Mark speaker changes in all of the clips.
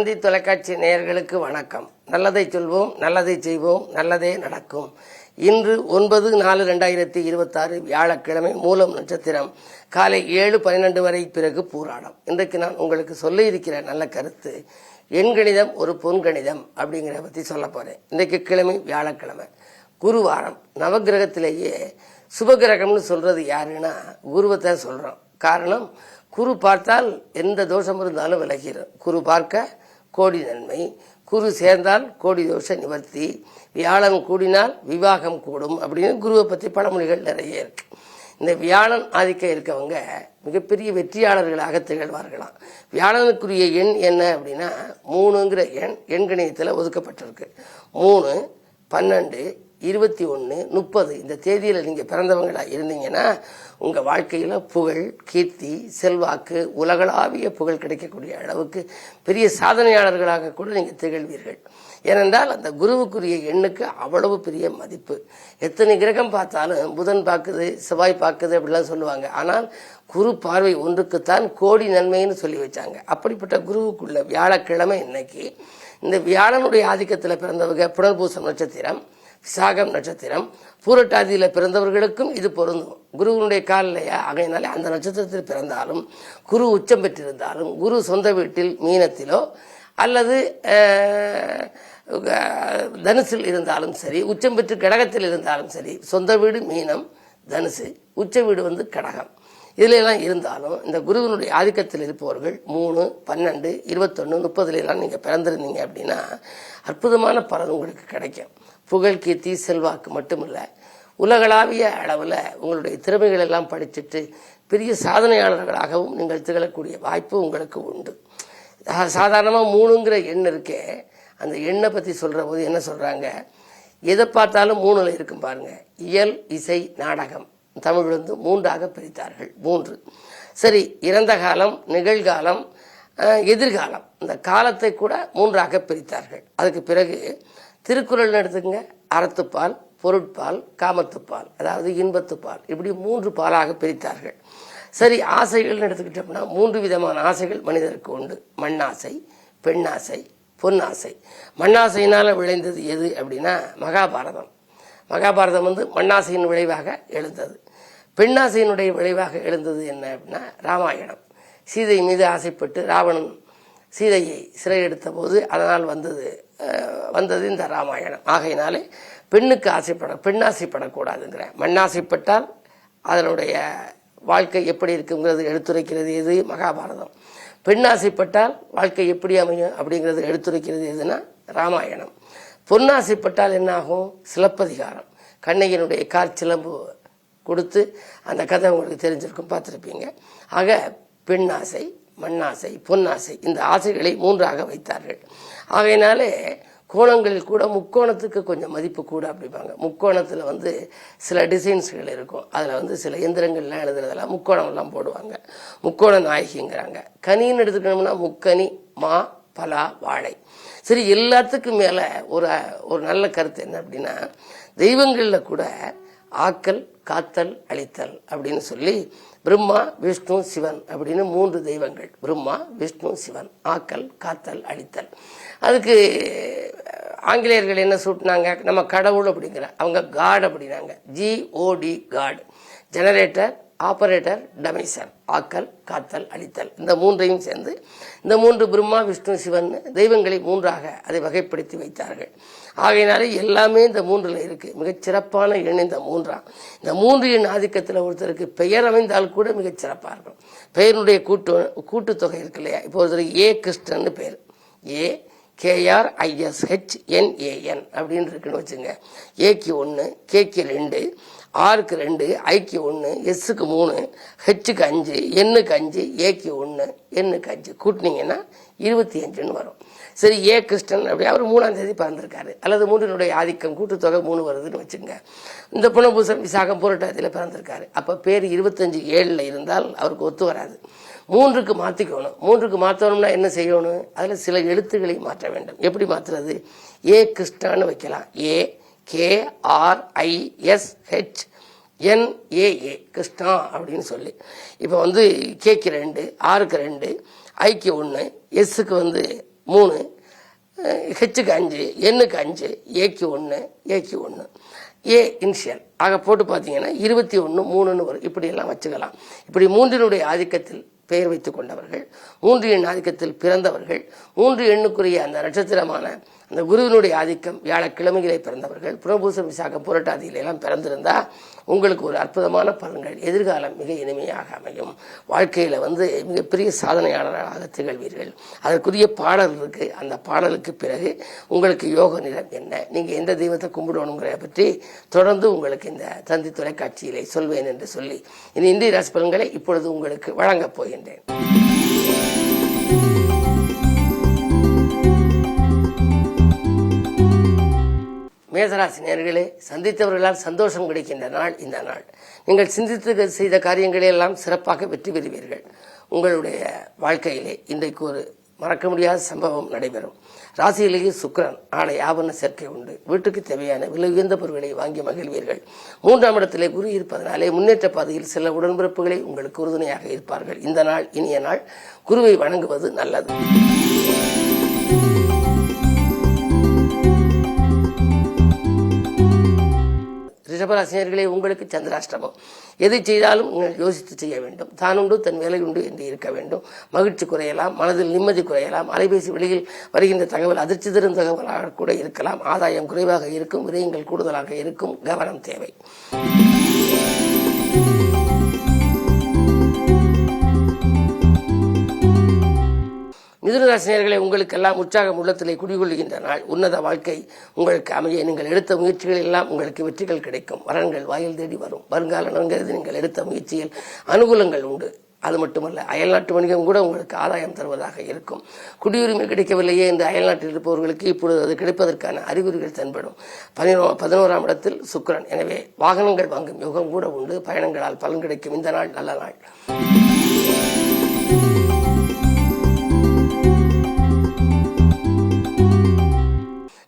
Speaker 1: தந்தி தொலைக்காட்சி நேயர்களுக்கு வணக்கம். நல்லதை சொல்வோம், நல்லதை செய்வோம், நல்லதே நடக்கும். இன்று 9/4/2026 வியாழக்கிழமை, மூலம் நட்சத்திரம், காலை 7:12 வரை பிறகு பூராடம். இன்றைக்கு நான் உங்களுக்கு சொல்ல இருக்கிற நல்ல கருத்து, எண்கணிதம் ஒரு பொன்கணிதம் அப்படிங்கிற பத்தி சொல்ல போறேன். இன்றைக்கு கிழமை வியாழக்கிழமை, குருவாரம். நவகிரகத்திலேயே சுபகிரகம்னு சொல்றது யாருன்னா குருவைத்தான் சொல்றோம். காரணம், குரு பார்த்தால் எந்த தோஷம் இருந்தாலும் விலகிடும். குரு பார்க்க கோடி நன்மை, குரு சேர்ந்தால் கோடி தோஷ நிவர்த்தி, வியாழன் கூடினால் விவாகம் கூடும் அப்படின்னு குருவை பற்றி பழமொழிகள் நிறைய இருக்கு. இந்த வியாழன் ஆதிக்கம் இருக்கவங்க மிகப்பெரிய வெற்றியாளர்களாக திகழ்வார்களாம். வியாழனுக்குரிய எண் என்ன அப்படின்னா 3ங்கிற எண்கணிதத்தில் ஒதுக்கப்பட்டிருக்கு. 3, 12, 21, 30 இந்த தேதியில நீங்க பிறந்தவங்களா இருந்தீங்கன்னா உங்க வாழ்க்கையில புகழ், கீர்த்தி, செல்வாக்கு, உலகளாவிய புகழ் கிடைக்கக்கூடிய அளவுக்கு பெரிய சாதனையாளர்களாக கூட நீங்க திகழ்வீர்கள். ஏனென்றால் அந்த குருவுக்குரிய எண்ணுக்கு அவ்வளவு பெரிய மதிப்பு. எத்தனை கிரகம் பார்த்தாலும் புதன் பார்க்குது, செவ்வாய் பார்க்குது அப்படிலாம் சொல்லுவாங்க. ஆனால் குரு பார்வை ஒன்றுக்குத்தான் கோடி நன்மைன்னு சொல்லி வச்சாங்க. அப்படிப்பட்ட குருவுக்குள்ள வியாழக்கிழமை இன்னைக்கு. இந்த வியாழனுடைய ஆதிக்கத்தில் பிறந்தவங்க புனர்பூசம் நட்சத்திரம், விசாகம் நட்சத்திரம், பூரட்டாதியில பிறந்தவர்களுக்கும் இது பொருந்தும். குருவனுடைய கால் இல்லையா, ஆகையினாலே அந்த நட்சத்திரத்தில் பிறந்தாலும், குரு உச்சம் பெற்றிருந்தாலும், குரு சொந்த வீட்டில் மீனத்திலோ அல்லது தனுசில் இருந்தாலும் சரி, உச்சம் பெற்று கடகத்தில் இருந்தாலும் சரி, சொந்த வீடு மீனம், தனுசு, உச்ச வீடு கடகம், இதுல எல்லாம் இருந்தாலும் இந்த குருவினுடைய ஆதிக்கத்தில் இருப்பவர்கள் 3, 12, 21, 30 எல்லாம் நீங்க பிறந்திருந்தீங்க அப்படின்னா அற்புதமான பலன் உங்களுக்கு கிடைக்கும். புகழ், கீர்த்தி, செல்வாக்கு மட்டுமில்ல, உலகளாவிய அளவில் உங்களுடைய திறமைகள் எல்லாம் படிச்சுட்டு பெரிய சாதனையாளர்களாகவும் நீங்கள் திகழக்கூடிய வாய்ப்பு உங்களுக்கு உண்டு. சாதாரணமாக 3ங்கிற எண் இருக்கே, அந்த எண்ணை பற்றி சொல்கிற போது என்ன சொல்கிறாங்க, எதை பார்த்தாலும் 3ல் இருக்கும் பாருங்க. இயல், இசை, நாடகம், தமிழ் 3ஆக பிரித்தார்கள். 3 சரி. இறந்த காலம், நிகழ்காலம், எதிர்காலம், இந்த காலத்தை கூட 3ஆக பிரித்தார்கள். அதுக்கு பிறகு திருக்குறள் எடுத்துங்க, அறத்துப்பால், பொருட்பால், காமத்துப்பால், அதாவது இன்பத்துப்பால், இப்படி 3 பாலாக பிரித்தார்கள். சரி, ஆசைகள் எடுத்துக்கிட்டோம்னா 3 விதமான ஆசைகள் மனிதருக்கு உண்டு. மண்ணாசை, பெண்ணாசை, பொன்னாசை. மண்ணாசையினால விளைந்தது எது அப்படின்னா மகாபாரதம். மகாபாரதம் மண்ணாசையின் விளைவாக எழுந்தது. பெண்ணாசையினுடைய விளைவாக எழுந்தது என்ன அப்படின்னா ராமாயணம். சீதை மீது ஆசைப்பட்டு ராவணன் சீதையை சிறையெடுத்த போது அதனால் வந்தது இந்த ராமாயணம். ஆகையினாலே பெண்ணாசைப்படக்கூடாதுங்கிற. மண்ணாசைப்பட்டால் அதனுடைய வாழ்க்கை எப்படி இருக்குங்கிறது எடுத்துரைக்கிறது எது? மகாபாரதம். பெண்ணாசைப்பட்டால் வாழ்க்கை எப்படி அமையும் அப்படிங்கிறது எடுத்துரைக்கிறது எதுனா ராமாயணம். பொன்னாசைப்பட்டால் என்ன ஆகும்? சிலப்பதிகாரம். கண்ணகியினுடைய சிலம்பு கொடுத்து அந்த கதை உங்களுக்கு தெரிஞ்சிருக்கும், பார்த்துருப்பீங்க. ஆக பெண்ணாசை, மண்ணாசை, பொன்னாசை, இந்த ஆசைகளை 3ஆக வைத்தார்கள். ஆகையினாலே கோணங்களில் கூட முக்கோணத்துக்கு கொஞ்சம் மதிப்பு கூட அப்படிப்பாங்க. முக்கோணத்தில் சில டிசைன்ஸ்கள் இருக்கும். அதில் சில எந்திரங்கள்லாம் எழுதுறதெல்லாம் முக்கோணம் எல்லாம் போடுவாங்க. முக்கோண நாயகிங்கிறாங்க. கனின்னு எடுத்துக்கணும்னா முக்கனி, மா, பலா, வாழை. சரி, எல்லாத்துக்கும் மேல ஒரு நல்ல கருத்து என்ன அப்படின்னா, தெய்வங்கள்ல கூட ஆக்கல், காத்தல், அழித்தல் அப்படின்னு சொல்லி பிரம்மா, விஷ்ணு, சிவன் அப்படின்னு 3 தெய்வங்கள். பிரம்மா, விஷ்ணு, சிவன், ஆக்கல், காத்தல், அழித்தல். அதுக்கு ஆங்கிலேயர்கள் என்ன சூட்டினாங்க, நம்ம கடவுள் அப்படிங்கிற, அவங்க காட் அப்படின்னாங்க. GOD, God. ஜெனரேட்டர், ஆபரேட்டர், டமைசர். ஆக்கல், காத்தல், அழித்தல், இந்த 3ஐயும் சேர்ந்து இந்த 3 பிரம்மா, விஷ்ணு, சிவன் தெய்வங்களை 3ஆக அதை வகைப்படுத்தி வைத்தார்கள். ஆகையினாலே எல்லாமே இந்த 3ல் இருக்கு. மிகச் சிறப்பான எண் இந்த 3ஆம். இந்த 3 எண் ஆதிக்கத்தில் ஒருத்தருக்கு பெயர் அமைந்தால் கூட மிகச் சிறப்பாக இருக்கும். பெயருடைய கூட்டுத்தொகை இருக்கு இல்லையா? இப்போ ஒருத்தருக்கு ஏ கிருஷ்ணன் பேர், AKRISHNAN அப்படின்னு இருக்குன்னு வச்சுங்க. ஏக்கு 1, கேக்கு 2, ஆருக்கு 2, ஐக்கு 1, எஸ்ஸுக்கு 3, ஹெச்சுக்கு 5, எண்ணுக்கு 5, ஏக்கு 1, எண்ணுக்கு 5 கூட்டினீங்கன்னா 25ன்னு வரும். சரி, ஏ கிருஷ்ணன் அப்படி அவர் 3ஆம் தேதி பிறந்திருக்காரு, அல்லது 3னுடைய ஆதிக்கம் கூட்டுத்தொகை 3 வருதுன்னு வச்சுங்க. இந்த புனர்பூசம், விசாகம், பூரட்டாதியில பிறந்திருக்காரு. அப்ப பேர் 25 7ல் இருந்தால் அவருக்கு ஒத்து வராது. 3க்கு மாத்திக்கணும். 3க்கு மாற்றணும்னா என்ன செய்யணும்? அதுல சில எழுத்துக்களை மாற்ற வேண்டும். எப்படி மாற்றுறது? ஏ கிருஷ்ணான்னு வைக்கலாம். AKRISHNAA கிருஷ்ணா அப்படின்னு சொல்லி. இப்போ கேக்கு 2, ஆருக்கு 2, ஐக்கு 1, எஸ்ஸுக்கு 3, ஹெச்சுக்கு 5, எண்ணுக்கு 5, ஏக்கு 1, ஏக்கு 1, ஏ இனிஷியல் ஆக போட்டு பார்த்தீங்கன்னா 21, 3ன்னு வரும். இப்படியெல்லாம் வச்சுக்கலாம். இப்படி 3னுடைய ஆதிக்கத்தில் பெயர் வைத்துக் கொண்டவர்கள், 3 எண் ஆதிக்கத்தில் பிறந்தவர்கள், 3 எண்ணுக்குரிய அந்த நட்சத்திரமான அந்த குருவினுடைய ஆதிக்கம் வியாழக்கிழமைகளை பிறந்தவர்கள், புனர்பூசம் விசாகம் புரட்டாதியில எல்லாம் பிறந்திருந்தா உங்களுக்கு ஒரு அற்புதமான பலன்கள், எதிர்காலம் மிக இனிமையாக அமையும். வாழ்க்கையில மிகப்பெரிய சாதனையாளராக திகழ்வீர்கள். அதற்குரிய பாடல் இருக்கு. அந்த பாடலுக்கு பிறகு உங்களுக்கு யோக நிறம் என்ன, நீங்க எந்த தெய்வத்தை கும்பிடணுங்கிறத பற்றி தொடர்ந்து உங்களுக்கு இந்த தந்தி தொலைக்காட்சியிலே சொல்வேன் என்று சொல்லி இனி இந்திய ராசி பலன்களை இப்பொழுது உங்களுக்கு வழங்கப் போகின்றேன். மேசராசி நேயர்களே, சந்தித்தவர்களால் சந்தோஷம் கிடைக்கின்ற நாள் இந்த நாள். நீங்கள் சிந்தித்து செய்த காரியங்களை எல்லாம் சிறப்பாக வெற்றி பெறுவீர்கள். உங்களுடைய வாழ்க்கையிலே இன்றைக்கு ஒரு மறக்க முடியாத சம்பவம் நடைபெறும். ராசியிலேயே சுக்கிரன், ஆடை ஆபரண சேர்க்கை உண்டு. வீட்டுக்கு தேவையான விலை உயர்ந்த பொருட்களை வாங்கி மகிழ்வீர்கள். 3ஆம் இடத்திலே குரு இருப்பதனாலே முன்னேற்ற பாதையில் சில உடன்பிறப்புகளை உங்களுக்கு உறுதுணையாக இருப்பார்கள். இந்த நாள் இனிய நாள். குருவை வணங்குவது நல்லது. ரிஷபராசினியர்களே, உங்களுக்கு சந்திராஷ்டமம். எதை செய்தாலும் நீங்கள் யோசித்து செய்ய வேண்டும். தானுண்டு தன் வேலை உண்டு என்று இருக்க வேண்டும். மகிழ்ச்சி குறையலாம், மனதில் நிம்மதி குறையலாம். அலைபேசி வெளியில் வருகின்ற தகவல் அதிர்ச்சி தரும் தகவலாக கூட இருக்கலாம். ஆதாயம் குறைவாக இருக்கும், விரயங்கள் கூடுதலாக இருக்கும். கவனம் தேவை. மிதுனராசினியர்களே, உங்களுக்கெல்லாம் உற்சாகம் உள்ளத்திலே குடிகொள்கின்ற நாள். உன்னத வாழ்க்கை உங்களுக்கு அமைய நீங்கள் எடுத்த முயற்சிகள் எல்லாம் உங்களுக்கு வெற்றிகள் கிடைக்கும். வரன்கள் வாயில் தேடி வரும். வருங்கால நன்கிறது நீங்கள் எடுத்த முயற்சியில் அனுகூலங்கள் உண்டு. அது மட்டுமல்ல, அயல்நாட்டு வணிகம் கூட உங்களுக்கு ஆதாயம் தருவதாக இருக்கும். குடியுரிமை கிடைக்கவில்லையே என்று அயல்நாட்டில் இருப்பவர்களுக்கு இப்பொழுது அது கிடைப்பதற்கான அறிகுறிகள் தென்படும். 11ஆம் இடத்தில் சுக்கிரன். எனவே வாகனங்கள் வாங்கும் யோகம் கூட உண்டு. பயணங்களால் பலன் கிடைக்கும். இந்த நாள் நல்ல நாள்.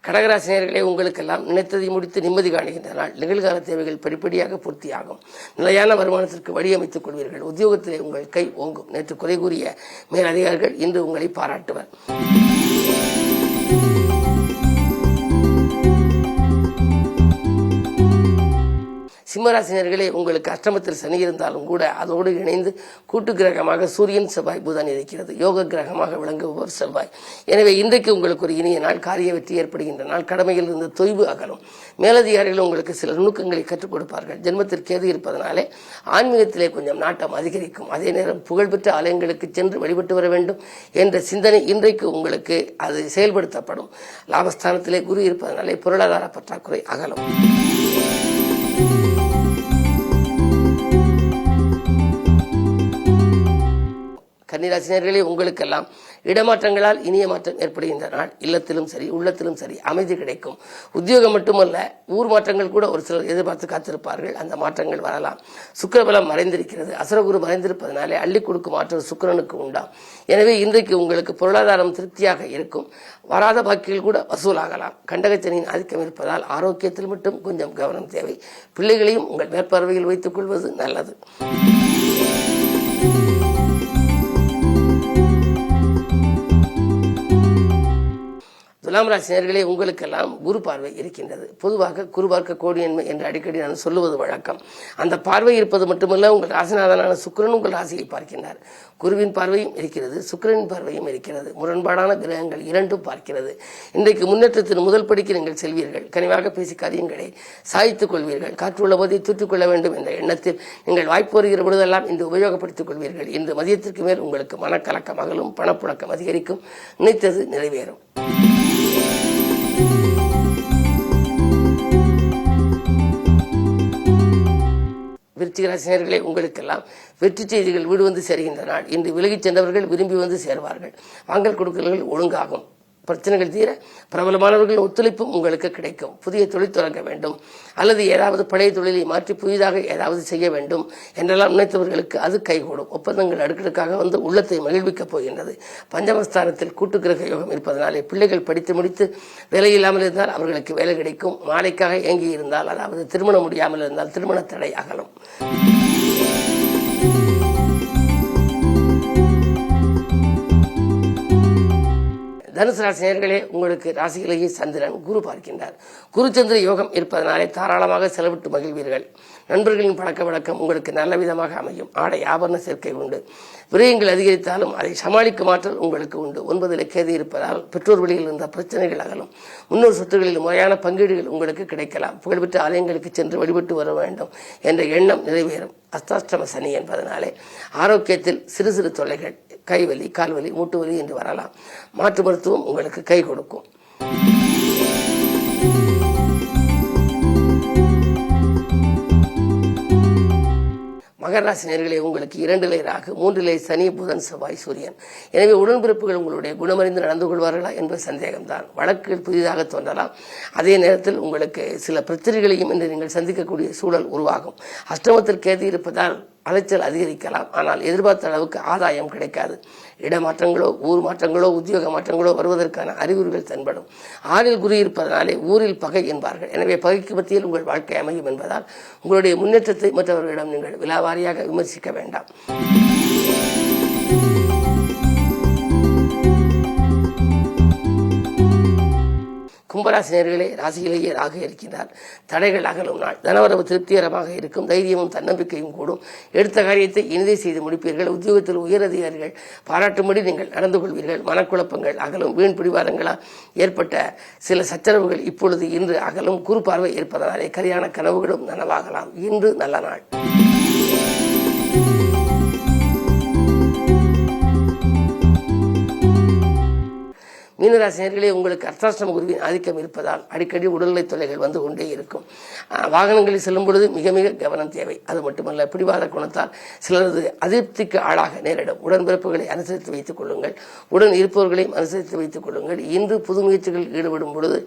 Speaker 1: கடகராசினியர்களே, உங்களுக்கெல்லாம் நினைத்ததை முடித்து நிம்மதி காணுகின்ற நாள். நிகழ்கால தேவைகள் படிப்படியாக பூர்த்தியாகும். நிலையான வருமானத்திற்கு வழியமைத்துக் கொள்வீர்கள். உத்தியோகத்திலே உங்கள் கை ஓங்கும். நேற்று குறை கூறிய மேலதிகாரிகள் இன்று உங்களை பாராட்டுவர். சிம்மராசினியர்களே, உங்களுக்கு அஷ்டமத்தில் சனி இருந்தாலும் கூட அதோடு இணைந்து கூட்டு கிரகமாக சூரியன், செவ்வாய், புதன் இருக்கிறது. யோக கிரகமாக விளங்குபவர் செவ்வாய். எனவே இன்றைக்கு உங்களுக்கு ஒரு இனிய நாள். காரிய வெற்றி ஏற்படுகின்ற நாள். கடமையில் இருந்து தொய்வு அகலும். மேலதிகாரிகள் உங்களுக்கு சில நுணுக்கங்களை கற்றுக் கொடுப்பார்கள். ஜென்மத்திற்கு ஏது இருப்பதனாலே ஆன்மீகத்திலே கொஞ்சம் நாட்டம் அதிகரிக்கும். அதே நேரம் புகழ்பெற்ற ஆலயங்களுக்கு சென்று வழிபட்டு வர வேண்டும் என்ற சிந்தனை இன்றைக்கு உங்களுக்கு அது செயல்படுத்தப்படும். லாபஸ்தானத்திலே குரு இருப்பதனாலே பொருளாதார பற்றாக்குறை அகலும். கன்னிராசினியர்களே, உங்களுக்கெல்லாம் இடமாற்றங்களால் இனிய மாற்றம் ஏற்படுகின்ற நாள். இல்லத்திலும் சரி, உள்ளத்திலும் சரி அமைதி கிடைக்கும். உத்தியோகம் மட்டுமல்ல, ஊர் மாற்றங்கள் கூட ஒரு சிலர் எதிர்பார்த்து காத்திருப்பார்கள். அந்த மாற்றங்கள் வரலாம். சுக்கிரபலம் மறைந்திருக்கிறது. அசுரகுரு மறைந்திருப்பதனாலே அள்ளி கொடுக்கும் ஆற்றல் சுக்கிரனுக்கு உண்டாம். எனவே இன்றைக்கு உங்களுக்கு பொருளாதாரம் திருப்தியாக இருக்கும். வராத பாக்கிகள் கூட வசூலாகலாம். கண்டகச்சனியின் ஆதிக்கம் இருப்பதால் ஆரோக்கியத்தில் மட்டும் கொஞ்சம் கவனம் தேவை. பிள்ளைகளையும் உங்கள் மேற்பார்வையில் வைத்துக் கொள்வது நல்லது. துலாம் ராசி நேயர்களே, உங்களுக்கெல்லாம் குரு பார்வை இருக்கின்றது. பொதுவாக குரு பார்க்க கோடியன்மை என்று அடிக்கடி நான் சொல்லுவது வழக்கம். அந்த பார்வை இருப்பது மட்டுமல்ல, உங்கள் ராசிநாதனான சுக்கிரன் உங்கள் ராசியை பார்க்கின்றார். குருவின் பார்வையும் இருக்கிறது, சுக்கிரனின் பார்வையும் இருக்கிறது. முரண்பாடான கிரகங்கள் இரண்டும் பார்க்கிறது. இன்றைக்கு முன்னேற்றத்தின் முதல் படிக்கு நீங்கள் செல்வீர்கள். கனிவாக பேசி காரியங்களை சாய்த்துக் கொள்வீர்கள். காற்றுள்ள போதை தூற்றிக் கொள்ள வேண்டும் என்ற எண்ணத்தில் நீங்கள் வாய்ப்பு வருகிற பொழுதெல்லாம் இன்று உபயோகப்படுத்திக் கொள்வீர்கள். இன்று மதியத்திற்கு மேல் உங்களுக்கு மனக்கலக்கம் அகலும், பணப்புழக்கம் அதிகரிக்கும், நினைத்தது நிறைவேறும். விருச்சிகராசினியர்களே, உங்களுக்கெல்லாம் வெற்றி செய்திகள் வீடு வந்து சேர்கின்ற நாள். இன்று விலகிச் சென்றவர்கள் விரும்பி வந்து சேர்வார்கள். வாங்கல் கொடுக்கல்கள் ஒழுங்காகும். பிரச்சனைகள் தீர பிரபலமானவர்களின் ஒத்துழைப்பும் உங்களுக்கு கிடைக்கும். புதிய தொழில் தொடங்க வேண்டும் அல்லது ஏதாவது பழைய தொழிலை மாற்றி புதிதாக ஏதாவது செய்ய வேண்டும் என்றெல்லாம் நினைத்தவர்களுக்கு அது கைகூடும். ஒப்பந்தங்கள் அடுக்கடுக்காக வந்து உள்ளத்தை மகிழ்விக்கப் போகின்றது. பஞ்சமஸ்தானத்தில் கூட்டு கிரக யோகம் இருப்பதனாலே பிள்ளைகள் படித்து முடித்து வேலை இல்லாமல் இருந்தால் அவர்களுக்கு வேலை கிடைக்கும். மாலைக்காக ஏங்கி இருந்தால், அதாவது திருமணம் முடியாமல் இருந்தால் திருமண தடை அகலும். தனுசு ராசி நேயர்களே, உங்களுக்கு ராசியிலேயே சந்திரன் குரு பார்க்கின்றார். குரு சந்திர யோகம் இருப்பதனாலே தாராளமாக செலவிட்டு மகிழ்வீர்கள். நண்பர்களின் பழக்க வழக்கம் உங்களுக்கு நல்ல விதமாக அமையும். ஆடை ஆபரண சேர்க்கை உண்டு. விரயங்கள் அதிகரித்தாலும் அதை சமாளிக்கும் ஆற்றல் உங்களுக்கு உண்டு. 9 கேது இருப்பதால் பெற்றோர் வழியில் இருந்த பிரச்சனைகள் அகலும். முன்னோர் சொத்துகளில் முறையான பங்கீடுகள் உங்களுக்கு கிடைக்கலாம். புகழ்பெற்ற ஆலயங்களுக்கு சென்று வழிபட்டு வர வேண்டும் என்ற எண்ணம் நிறைவேறும். அஸ்தாஷ்டம சனி என்பதனாலே ஆரோக்கியத்தில் சிறு சிறு தொல்லைகள், கைவலி, கால்வலி, மூட்டு வலி என்று வரலாம். மாற்று மருத்துவம் உங்களுக்கு கை கொடுக்கும். மகர ராசி நேயர்களே, உங்களுக்கு 2 ராகு, 3 சனி, புதன், செவ்வாய், சூரியன். எனவே உடன்பிறப்புகள் உங்களுடைய குணமறிந்து நடந்து கொள்வார்களா என்பது சந்தேகம்தான். வழக்குகள் புதிதாக தோன்றலாம். அதே நேரத்தில் உங்களுக்கு சில பிரச்சனைகளையும் இன்று நீங்கள் சந்திக்கக்கூடிய சூழல் உருவாகும். அஷ்டமத்தில் கேது இருப்பதால் அலைச்சல் அதிகரிக்கலாம். ஆனால் எதிர்பார்த்த அளவுக்கு ஆதாயம் கிடைக்காது. இடமாற்றங்களோ, ஊர் மாற்றங்களோ, உத்தியோக மாற்றங்களோ வருவதற்கான அறிகுறிகள் தென்படும். 6 குரு இருப்பதனாலே ஊரில் பகை என்பார்கள். எனவே பகைக்கு மத்தியில் உங்கள் வாழ்க்கை அமையும் என்பதால் உங்களுடைய முன்னேற்றத்தை மற்றவர்களிடம் நீங்கள் விலாவாரியாக விமர்சிக்க வேண்டாம். கும்பராசி நேயர்களே, ராசியிலேயே ராகு இருக்கின்றார். தடைகள் அகலும் நாள். தனவரவு திருப்திகரமாக இருக்கும். தைரியமும் தன்னம்பிக்கையும் கூடும். எடுத்த காரியத்தை இனிதை செய்து முடிப்பீர்கள். உத்தியோகத்தில் உயரதிகாரிகள் பாராட்டும்படி நீங்கள் நடந்து கொள்வீர்கள். மனக்குழப்பங்கள் அகலும். வீண் பிடிவாதங்களால் ஏற்பட்ட சில சச்சரவுகள் இப்பொழுது இன்று அகலும். குறு பார்வை இருப்பதனாலே கரியான கனவுகளும் நனவாகலாம். இன்று நல்ல நாள். மீனராசி நேயர்களே, உங்களுக்கு அர்த்தாஷ்டம குருவின் ஆதிக்கம் இருப்பதால் அடிக்கடி உடல்நிலை தொல்லைகள் வந்து கொண்டே இருக்கும். வாகனங்களில் செல்லும் பொழுது மிக மிக கவனம் தேவை. அது மட்டுமல்ல, பிடிவாத குணத்தால் சிலரது அதிருப்திக்கு ஆளாக நேரிடும். உடன்பிறப்புகளை அனுசரித்து வைத்துக் கொள்ளுங்கள். உடன் இருப்பவர்களையும் அனுசரித்து வைத்துக் கொள்ளுங்கள். இன்று புது முயற்சிகளில் ஈடுபடும் பொழுது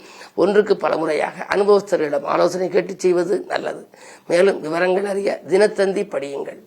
Speaker 1: ஒன்றுக்கு பல முறையாக அனுபவஸ்தர்களிடம் ஆலோசனை கேட்டு செய்வது நல்லது. மேலும் விவரங்கள் அறிய தினத்தந்தி படியுங்கள்.